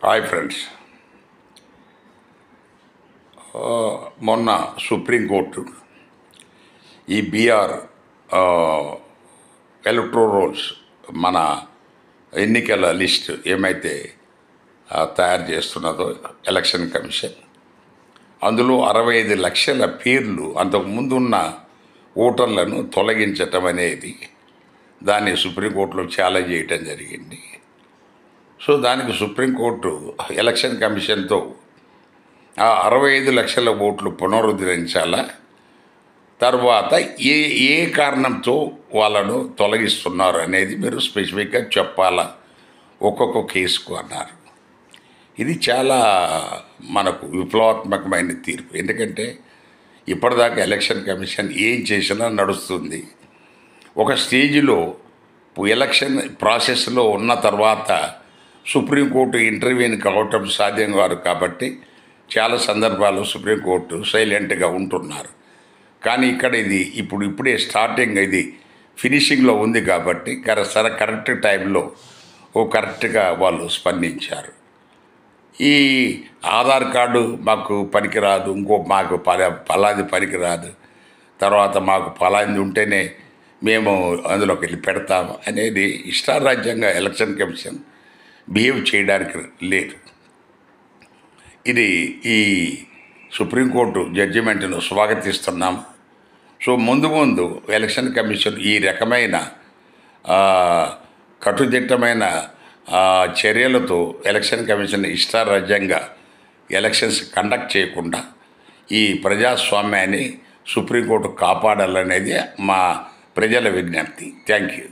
Hi friends. మొన్న supreme court ఈ BR electoral roles మన ఎన్నికల లిస్ట్ ఏమైతే తయారు చేస్తున్నదో ఎలక్షన్ కమిషన్, అందులో 65 లక్షల పేర్లు అంతకుముందు ఉన్న ఓటర్లను తొలగించటం అనేది దాన్ని సుప్రీంకోర్టులో ఛాలెంజ్ చేయటం జరిగింది. సో దానికి సుప్రీంకోర్టు ఎలక్షన్ కమిషన్తో ఆ 65 లక్షల ఓట్లు పునరుద్ధరించాలా, తర్వాత ఏ ఏ కారణంతో వాళ్ళను తొలగిస్తున్నారు అనేది మీరు స్పెసిఫిక్గా చెప్పాలా ఒక్కొక్క కేసుకు అన్నారు. ఇది చాలా మనకు విప్లవాత్మకమైన తీర్పు. ఎందుకంటే ఇప్పటిదాకా ఎలక్షన్ కమిషన్ ఏం చేసినా నడుస్తుంది. ఒక స్టేజ్లో ఎలక్షన్ ప్రాసెస్లో ఉన్న తర్వాత సుప్రీంకోర్టు ఇంటర్వ్యూని కావటం సాధ్యం కాదు. కాబట్టి చాలా సందర్భాల్లో సుప్రీంకోర్టు సైలెంట్గా ఉంటున్నారు. కానీ ఇక్కడ ఇది ఇప్పుడే స్టార్టింగ్, ఇది ఫినిషింగ్లో ఉంది. కాబట్టి కరెక్ట్ టైంలో కరెక్ట్గా వాళ్ళు స్పందించారు. ఈ ఆధార్ కార్డు మాకు పనికిరాదు, మాకు పలాది పనికిరాదు, తర్వాత మాకు పలాది ఉంటేనే మేము అందులోకి వెళ్ళి పెడతాము అనేది ఇష్టారాజ్యంగా ఎలక్షన్ కమిషన్ బిహేవ్ చేయడానికి లేదు. ఇది ఈ సుప్రీంకోర్టు జడ్జిమెంట్ను స్వాగతిస్తున్నాము. సో ముందు ఎలక్షన్ కమిషన్ ఈ రకమైన కట్టుదిట్టమైన చర్యలతో ఎలక్షన్ కమిషన్ ఇష్టారాజ్యంగా ఎలక్షన్స్ కండక్ట్ చేయకుండా ఈ ప్రజాస్వామ్యాన్ని సుప్రీంకోర్టు కాపాడాలనేది మా ప్రజల విజ్ఞప్తి. Thank you.